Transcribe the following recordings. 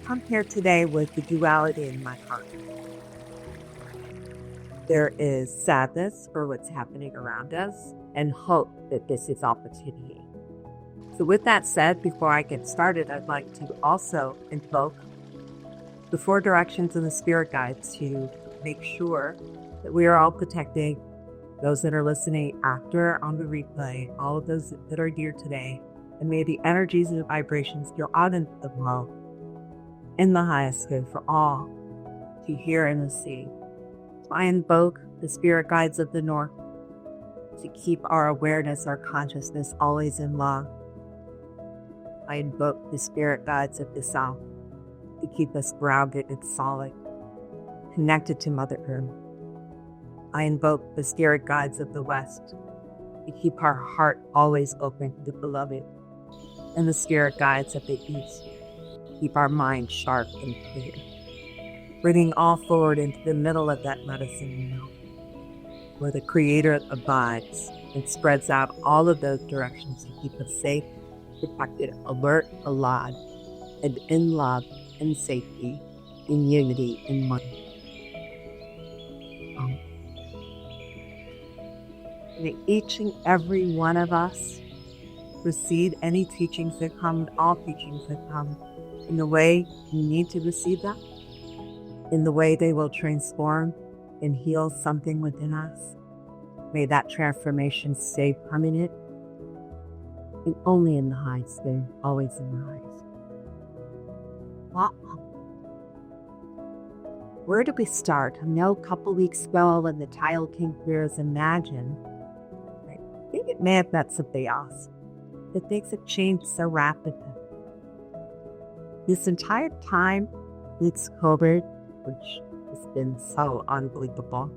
come here today with the duality in my heart. There is sadness for what's happening around us and hope that this is opportunity. So with that said, before I get started, I'd like to also invoke the 4 directions and the spirit guides to make sure that we are all protecting those that are listening after on the replay, all of those that are here today, and may the energies and vibrations go out into the world in the highest good for all to hear and to see. I invoke the spirit guides of the North to keep our awareness, our consciousness always in love. I invoke the spirit guides of the South to keep us grounded and solid, connected to Mother Earth. I invoke the spirit guides of the West to keep our heart always open to the beloved, and the spirit guides of the East to keep our mind sharp and clear, bringing all forward into the middle of that medicine wheel, where the Creator abides and spreads out all of those directions to keep us safe, protected, alert, alive, and in love and safety, in unity, in money. May each and every one of us receive any teachings that come, all teachings that come, in the way we need to receive them, in the way they will transform and heal something within us. May that transformation stay permanent and only in the highest good, always in the highest. Wow. Where do we start? I know a couple weeks ago when the title came through as Imagine, I think it may have met something else. That things have changed so rapidly. This entire time, it's COVID, which has been so unbelievable.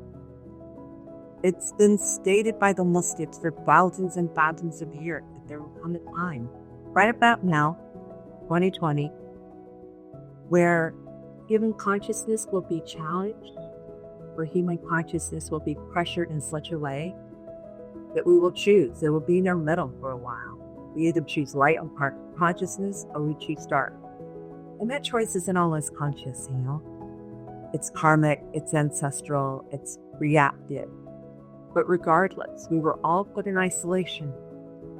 It's been stated by the Muslims for thousands and thousands of years that there will come a time, right about now, 2020, where human consciousness will be challenged, where human consciousness will be pressured in such a way that we will choose. There will be no middle for a while. We either choose light on consciousness or we choose dark. And that choice isn't always conscious, It's karmic, it's ancestral, it's reactive. But regardless, we were all put in isolation.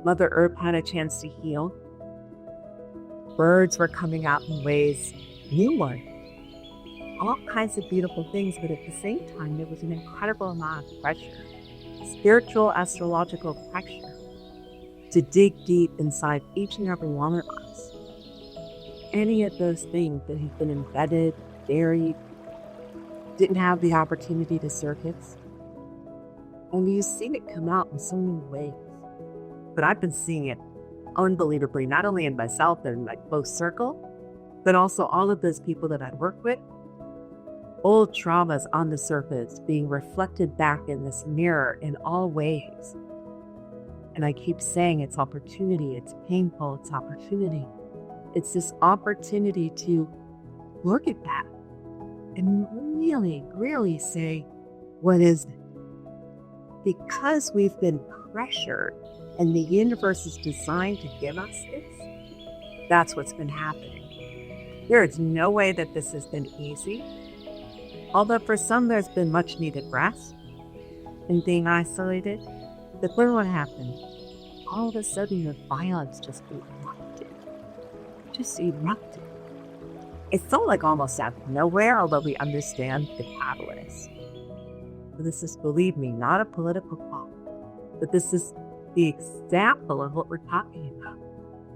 Mother Earth had a chance to heal. Birds were coming out in ways, new ones. All kinds of beautiful things, but at the same time, there was an incredible amount of pressure, spiritual, astrological pressure, to dig deep inside each and every one of us. Any of those things that have been embedded, buried, didn't have the opportunity to surface. And you've seen it come out in so many ways. But I've been seeing it unbelievably, not only in myself and my close circle, but also all of those people that I work with. Old traumas on the surface being reflected back in this mirror in all ways. And I keep saying it's opportunity, it's painful, it's opportunity. It's this opportunity to look at that and really, really say, what is it? Because we've been pressured and the universe is designed to give us this, that's what's been happening. There is no way that this has been easy. Although for some there's been much needed rest and being isolated. But then what happened? All of a sudden the violence just erupted. It felt like almost out of nowhere, although we understand the catalyst. But this is, believe me, not a political call, but this is the example of what we're talking about.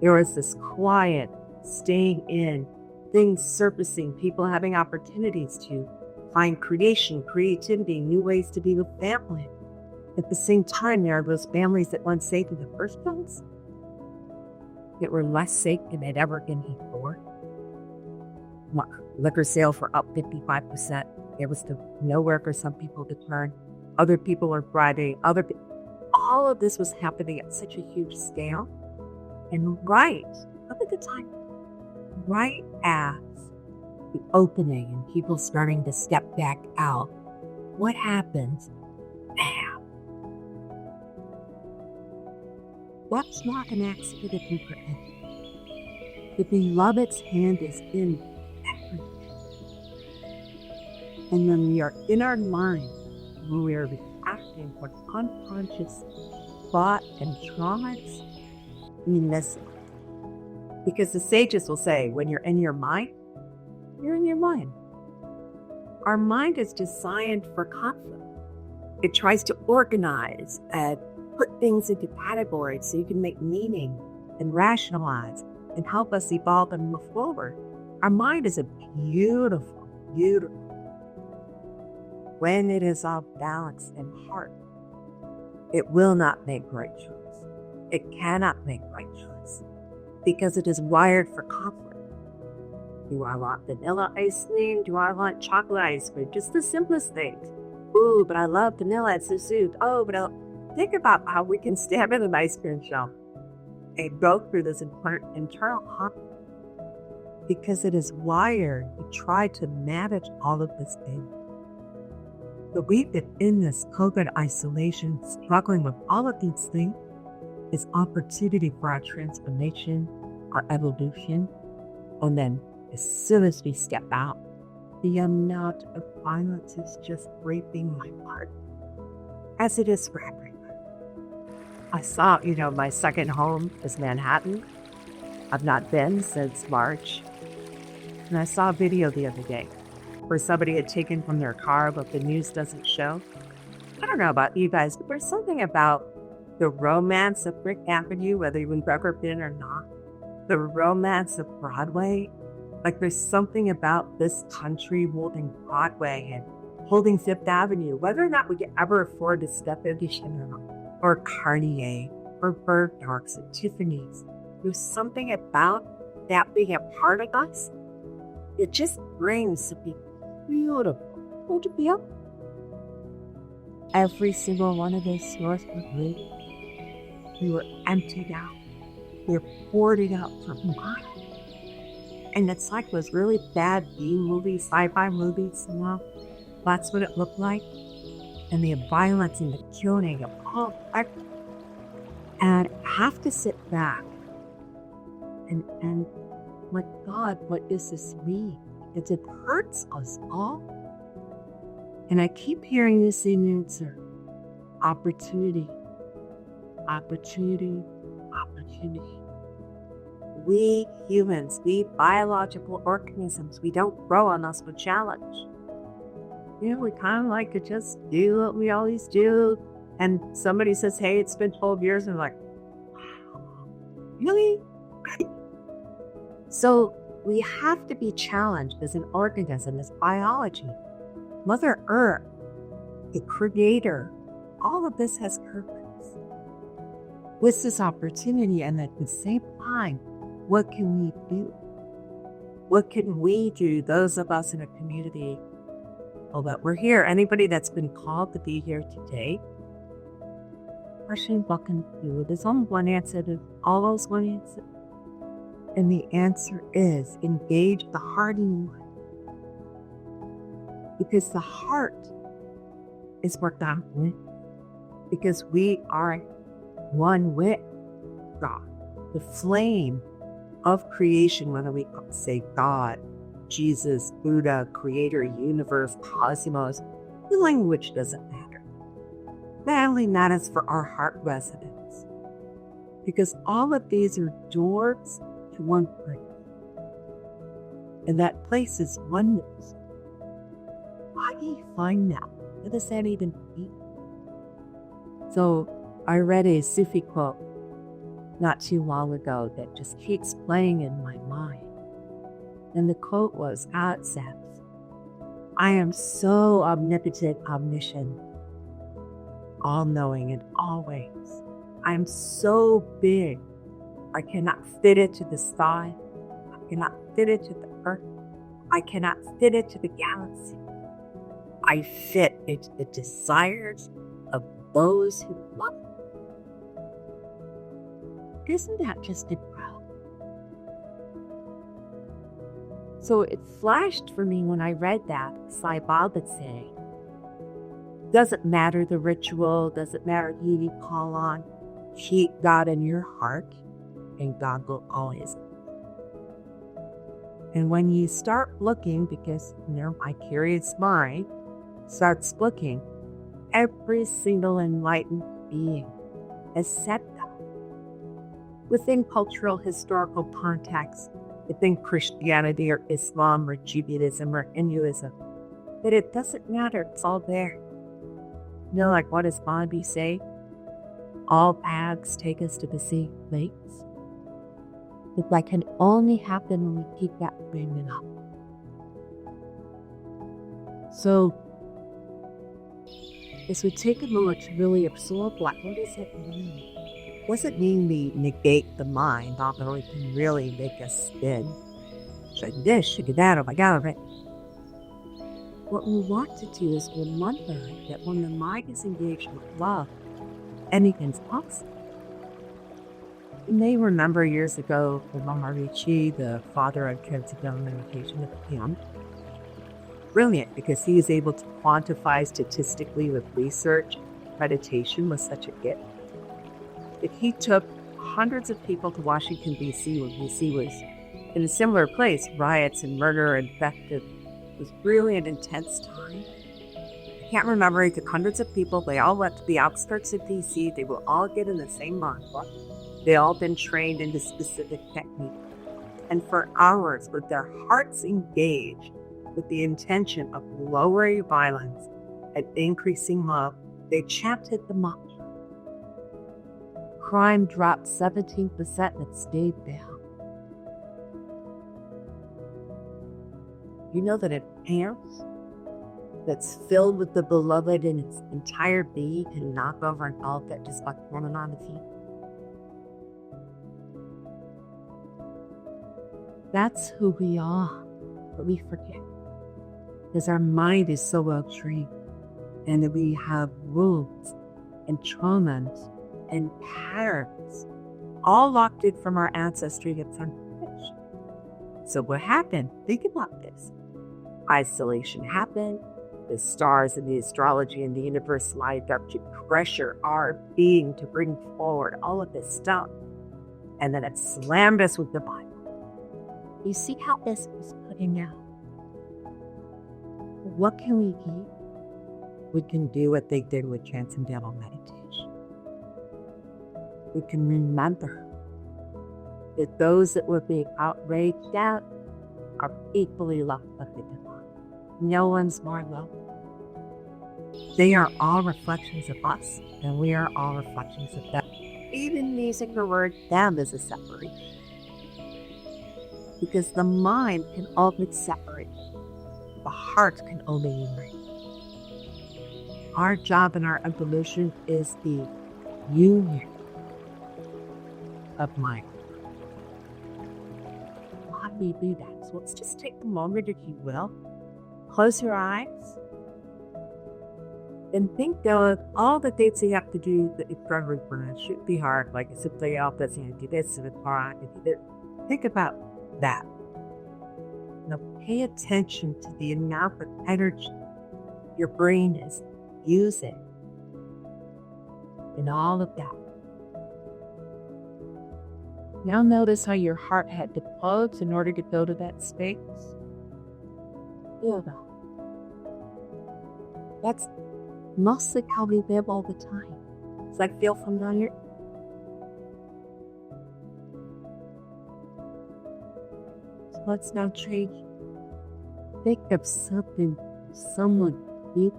There was this quiet, staying in, things surfacing, people having opportunities to find creation, creativity, new ways to be with family. At the same time, there are those families that weren't safe in the first place, that were less safe than they'd ever been before. Liquor sales were up 55%. There was nowhere for some people to turn. Other people were thriving. All of this was happening at such a huge scale. And up at the time, right as the opening and people starting to step back out, what happens? Bam! What's not an accident in for anything? The beloved's hand is in And when we are in our mind, when we are reacting for unconscious thought and traumas, we miss it. Because the sages will say, when you're in your mind, you're in your mind. Our mind is designed for conflict. It tries to organize and put things into categories so you can make meaning and rationalize and help us evolve and move forward. Our mind is a beautiful, beautiful. When it is off balance and heart, it will not make right choice. It cannot make right choice because it is wired for conflict. Do I want vanilla ice cream? Do I want chocolate ice cream? Just the simplest things. Ooh, but I love vanilla. It's so sweet. Oh, but think about how we can stand in an ice cream shop and go through this internal conflict because it is wired to try to manage all of this thing. But we've been in this COVID isolation, struggling with all of these things, is opportunity for our transformation, our evolution. And then as soon as we step out, the amount of violence is just breaking my heart, as it is for everyone. I saw, my second home is Manhattan. I've not been since March. And I saw a video the other day where somebody had taken from their car, but the news doesn't show. I don't know about you guys, but there's something about the romance of Brick Avenue, whether you've ever been or not, the romance of Broadway. Like there's something about this country holding Broadway and holding Fifth Avenue, whether or not we can ever afford to step into Chanel or Cartier or Bergdorf's or Tiffany's. There's something about that being a part of us. It just brings something beautiful to be up. Every single one of those stores were lit. We were emptied out. We were poured it out for miles. And it's like those really bad B movies, sci-fi movies, That's what it looked like. And the violence and the killing of all that. And I have to sit back and my God, what does this mean? Because it hurts us all. And I keep hearing the same answer. Opportunity, opportunity, opportunity. We humans, we biological organisms, we don't grow unless we're challenged. We kind of like to just do what we always do. And somebody says, hey, it's been 12 years. And I'm like, wow, really? So we have to be challenged as an organism, as biology. Mother Earth, the creator, all of this has purpose. With this opportunity, and at the same time, what can we do? What can we do, those of us in a community, that we're here? Anybody that's been called to be here today, question, what can we do? There's only one answer to all those one answer. And the answer is engage the heart in one. Because the heart is where God lives. Because we are one with God. The flame of creation, whether we say God, Jesus, Buddha, Creator, Universe, Cosmos, the language doesn't matter. That only matters for our heart residence. Because all of these are doors to one place. And that place is oneness. How do you find that? What does that even mean? So I read a Sufi quote not too long ago that just keeps playing in my mind. And the quote was, God says, I am so omnipotent, omniscient, all-knowing in all ways. I am so big, I cannot fit it to the sky. I cannot fit it to the earth. I cannot fit it to the galaxy. I fit into the desires of those who love me. Isn't that just incredible? So it flashed for me when I read that, Sai Baba saying, doesn't matter the ritual, doesn't matter who you call on, keep God in your heart, and God will always. And when you start looking, because my curious mind starts looking, every single enlightened being has said that. Within cultural historical context, within Christianity or Islam or Judaism or Hinduism, that it doesn't matter, it's all there. Like what does Bobby say? All paths take us to the same place. But that can only happen when we keep that framing up. So, as we take a moment to really absorb, what does it mean? What does it mean we negate the mind, although it can really make us spin? Should I do this, should I do that, oh my God, right? What we want to do is remember that when the mind is engaged with love, anything's possible. You may remember years ago the Maharishi, the father of transcendental meditation at the camp. Brilliant, because he is able to quantify statistically with research. Meditation was such a gift. If he took hundreds of people to Washington, D.C., when D.C. was in a similar place, riots and murder and theft, it was really an intense time. I can't remember, he took hundreds of people, they all went to the outskirts of D.C., they will all get in the same mantra. They all been trained into specific techniques. And for hours, with their hearts engaged, with the intention of lowering violence and increasing love, they chanted the mantra. Crime dropped 17% and it stayed down. You know that an ant that's filled with the beloved in its entire being can knock over an elephant just by running on the feet? That's who we are, but we forget. Because our mind is so well trained, and that we have wounds and traumas and patterns all locked in from our ancestry that's unfinished. So what happened? Think about this. Isolation happened. The stars and the astrology and the universe lined up to pressure our being to bring forward all of this stuff. And then it slammed us with the Bible. You see how this is putting out? What can we do? We can do what they did with transcendental meditation. We can remember that those that were being outraged at are equally loved by the divine. No one's more loved. They are all reflections of us, and we are all reflections of them. Even using the word them is a separation. Because the mind can only separate. The heart can only unite. Our job in our evolution is the union of mind. How do we do that? So let's just take a moment, if you will. Close your eyes. And think of all the things you have to do that in front of you. It shouldn't be hard. Like it's simply out that's going to do this and it's hard. Think about that. Now pay attention to the amount of energy your brain is using in all of that. Now notice how your heart had to pulse in order to go to that space. Feel that. That's mostly how we live all the time. Does that feel familiar? So let's now change. Think of something, someone you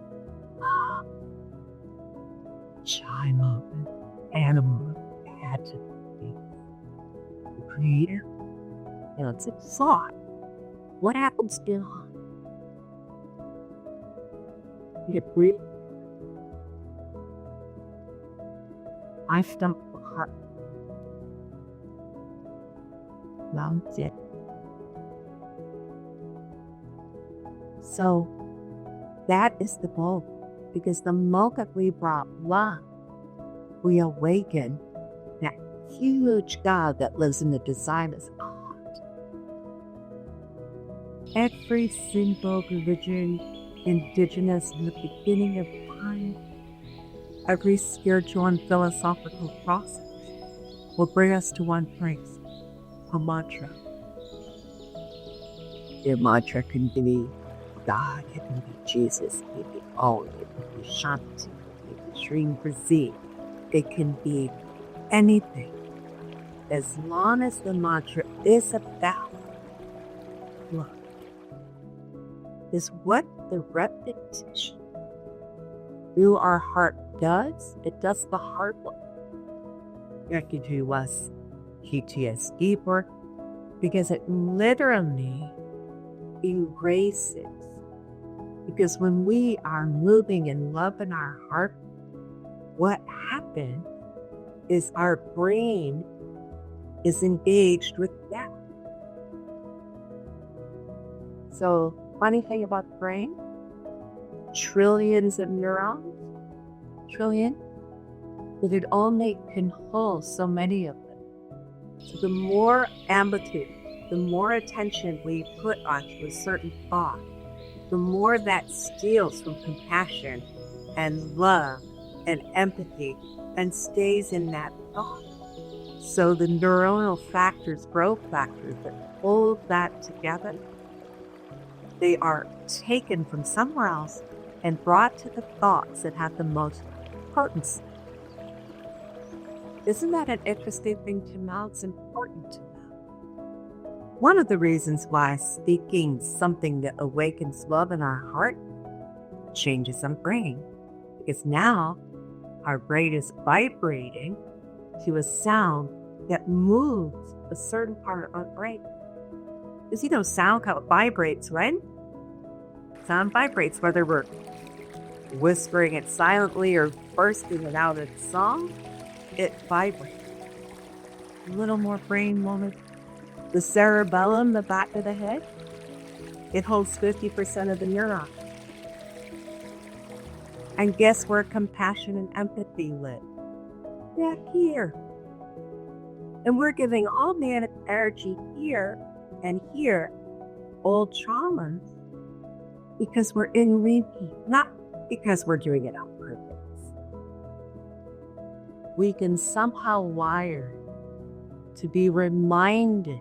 child, animal, adjective, creator. And it's a thought. What happens in you breathe? I stump the heart. That's it. So that is the goal. Because the moment we brought love, we awaken that huge God that lives in the designer's heart. Every single religion, indigenous in the beginning of time, every spiritual and philosophical process will bring us to one place, a mantra. Your mantra can be God, it can be Jesus, it can be Om, it can be Shanti, it can be Shrim Prazi. It can be anything. As long as the mantra is about love, is what the repetition through our heart does. It does the hard work. It can do us PTSD work because it literally erases. Because when we are moving in love in our heart, what happens is our brain is engaged with that. So, funny thing about the brain, trillions of neurons, but it only can hold so many of them. So the more amplitude, the more attention we put onto a certain thought, the more that steals from compassion and love and empathy and stays in that thought. So the neuronal factors, growth factors that hold that together, they are taken from somewhere else and brought to the thoughts that have the most potency. Isn't that an interesting thing to know? It's important to know. One of the reasons why speaking something that awakens love in our heart changes our brain, because now our brain is vibrating to a sound that moves a certain part of our brain. Because sound how it vibrates, right? Sound vibrates, whether we're whispering it silently or bursting it out in song, it vibrates. A little more brain moment. The cerebellum, the back of the head, it holds 50% of the neurons. And guess where compassion and empathy live? Back here. And we're giving all the energy here and here, old traumas, because we're in repeat, not because we're doing it on purpose. We can somehow wire to be reminded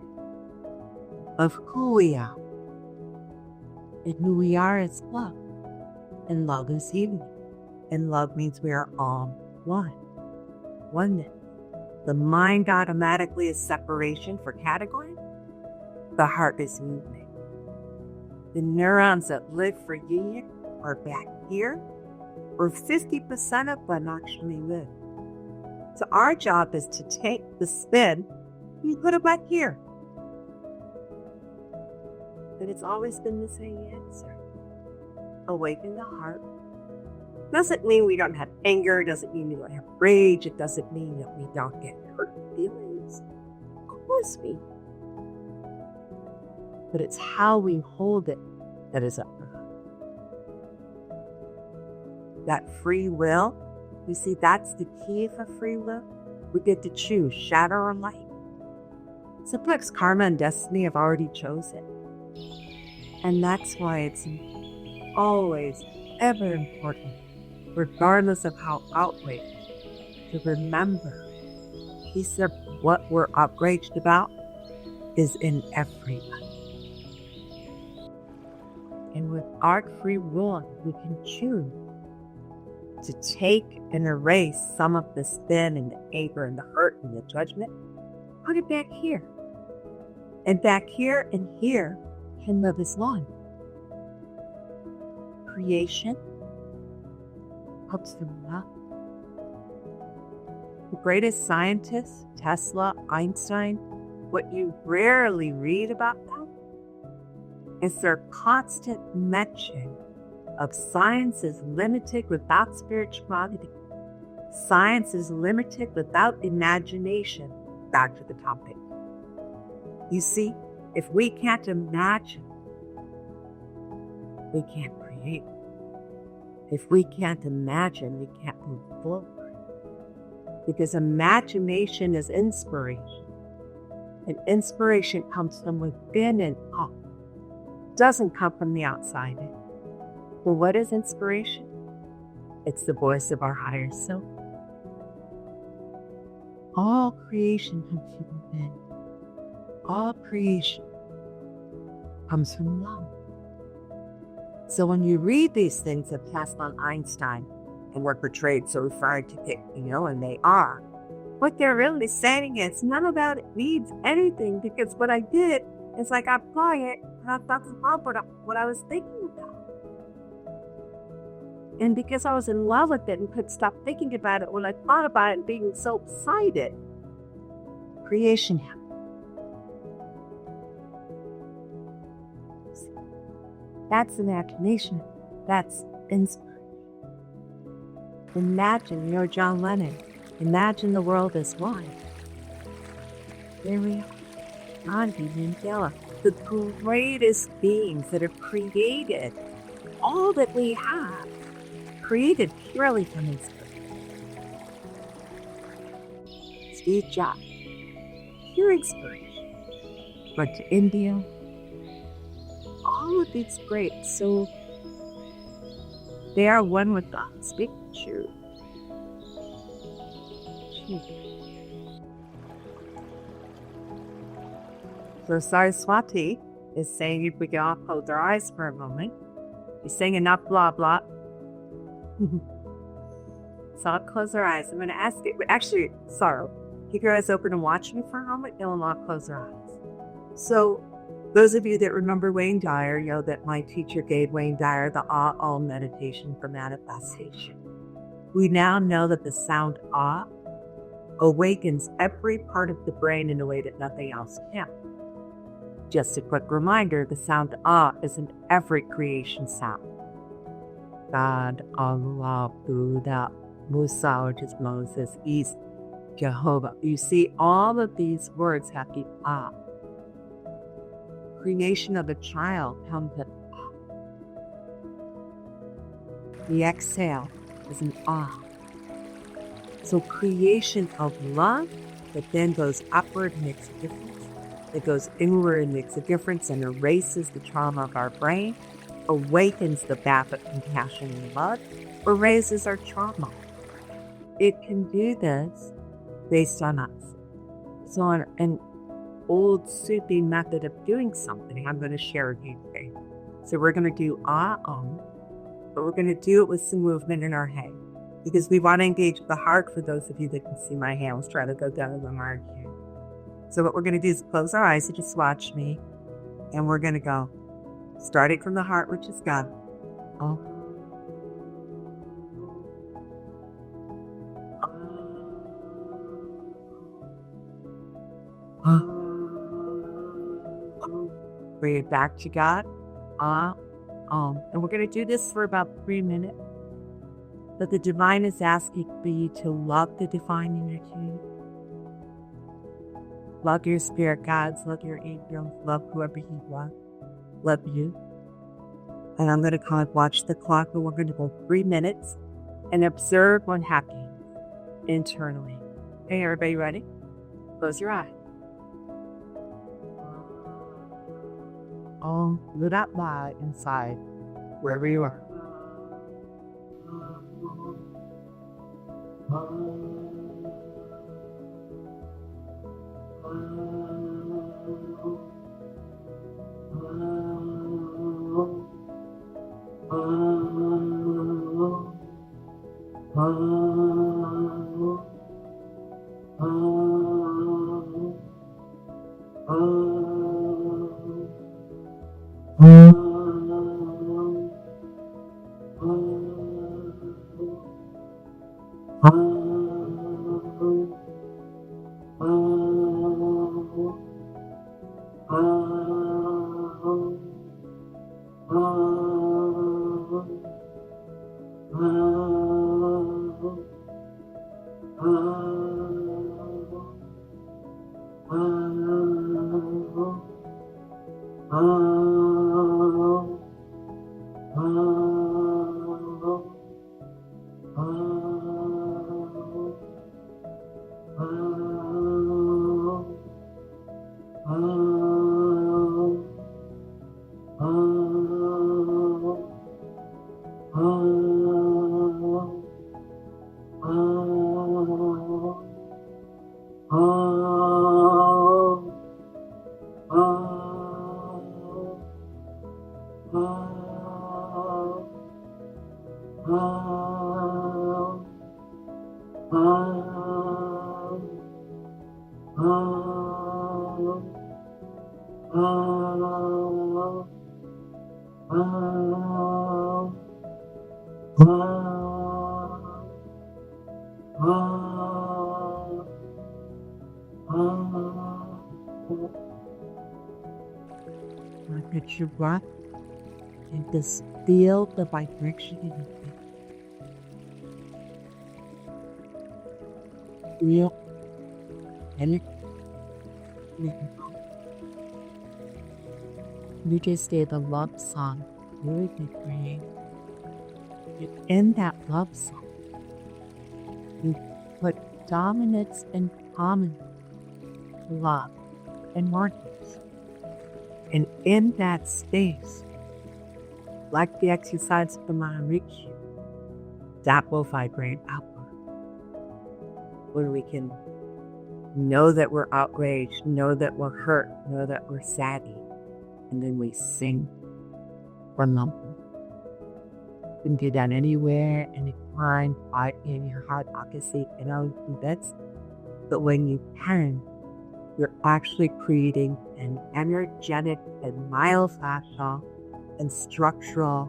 of who we are. And who we are is love. And love is healing. And love means we are all one. Oneness. The mind automatically is separation for category. The heart is movement. The neurons that live for union are back here, where 50% of them actually live. So our job is to take the spin and put it back here. And it's always been the same answer. Awaken the heart. Doesn't mean we don't have anger, doesn't mean we don't have rage, it doesn't mean that we don't get hurt feelings. Of course we do. But it's how we hold it that is up. That free will, you see, that's the key for free will. We get to choose shadow or light. Sometimes karma and destiny have already chosen. And that's why it's always ever important, regardless of how outraged, to remember piece of what we're outraged about is in everyone. And with our free will, we can choose to take and erase some of the spin and the anger and the hurt and the judgment, put it back here. And back here and here can live as one. Creation comes from love. The greatest scientists, Tesla, Einstein, what you rarely read about them is their constant mention of science is limited without spirituality. Science is limited without imagination. Back to the topic. You see, if we can't imagine, we can't create. If we can't imagine, we can't move forward. Because imagination is inspiration. And inspiration comes from within and up. It doesn't come from the outside. Well, what is inspiration? It's the voice of our higher self. All creation comes from within. All creation. comes from love. So when you read these things that passed on Einstein and were portrayed so refined to pick, and they are, what they're really saying is none of that needs anything, because what I did is I got quiet and I fell in love with what I was thinking about. And because I was in love with it and couldn't stop thinking about it, when I thought about it being so excited, creation happened. That's imagination. That's inspiration. Imagine you're John Lennon. Imagine the world as one. There we are. Gandhi and Angelic, the greatest beings that have created all that we have, created purely from inspiration. Steve Jobs, pure inspiration. Went to India. All of these greats, so they are one with God. Speak the truth. So Saraswati is saying, if we can all close our eyes for a moment, he's saying enough blah blah. So I'll close our eyes. I'm going to ask you, actually, Sorrow, keep your eyes open and watch me for a moment, and we'll all close our eyes. So those of you that remember Wayne Dyer, know that my teacher gave Wayne Dyer the Ah meditation for manifestation. We now know that the sound Ah awakens every part of the brain in a way that nothing else can. Just a quick reminder, the sound Ah is in every creation sound. God, Allah, Buddha, Musa, which is Moses, East, Jehovah. You see, all of these words have the Ah. Creation of a child comes at Ah. The exhale is an Ah. So creation of love that then goes upward and makes a difference, that goes inward and makes a difference and erases the trauma of our brain, awakens the bath of compassion and love, or raises our trauma. It can do this based on us. So on an old soupy method of doing something, I'm going to share with you today. So we're going to do but we're going to do it with some movement in our head, because we want to engage the heart. For those of you that can see my hands, try to go down to the mark here. So what we're going to do is close our eyes and just watch me, and we're going to go starting from the heart, which is God. Bring it back to God. And we're going to do this for about 3 minutes. But the divine is asking for you to love the divine energy. Love your spirit guides, love your angels, love whoever you want. Love you. And I'm going to kind of watch the clock, and we're going to go 3 minutes and observe what happens internally. Hey, everybody ready? Close your eyes. Let out loud inside, wherever you are. Ah, ah. Look at your breath and just feel the vibration in your face. Feel energy. You just did a love song. Really great. In that love song, you put dominance and common love and markings. And in that space, like the exercise from Maharishi, that will vibrate outward. Where we can know that we're outraged, know that we're hurt, know that we're saddy, and then we sing for lump. You can do that anywhere, anytime, in your heart, obviously, that's. But when you can, you're actually creating an energetic and myofascial and structural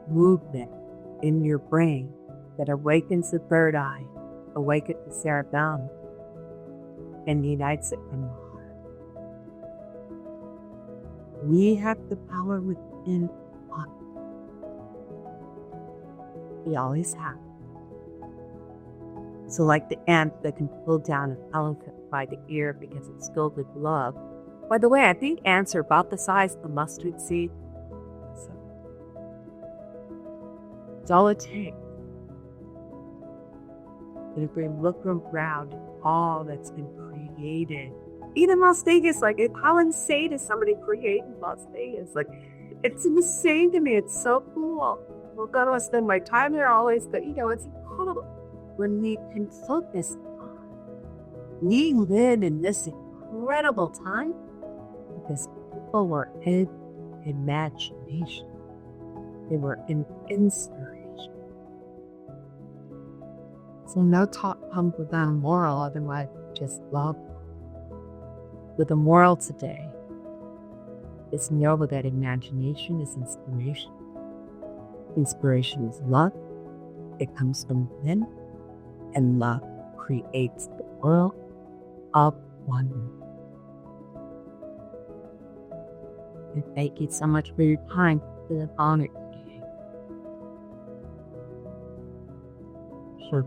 movement in your brain that awakens the third eye, awakens the cerebellum, and unites it from the heart. We have the power within us. We always have. So like the ant that can pull down an elephant by the ear because it's filled with love. By the way, I think ants are about the size of a mustard seed. So it's all it takes. And if we look around all that's been created, even Las Vegas, like how insane is somebody creating Las Vegas? Like it's insane to me. It's so cool. Well, God, I spend my time there always, but it's incredible. When we can focus on, we live in this incredible time because people were in imagination. They were in inspiration. So no talk comes without a moral, otherwise just love. With a moral today is know that imagination is inspiration. Inspiration is love. It comes from within. And love creates the world of wonder. And thank you so much for your time. It's been an honor today. Sure.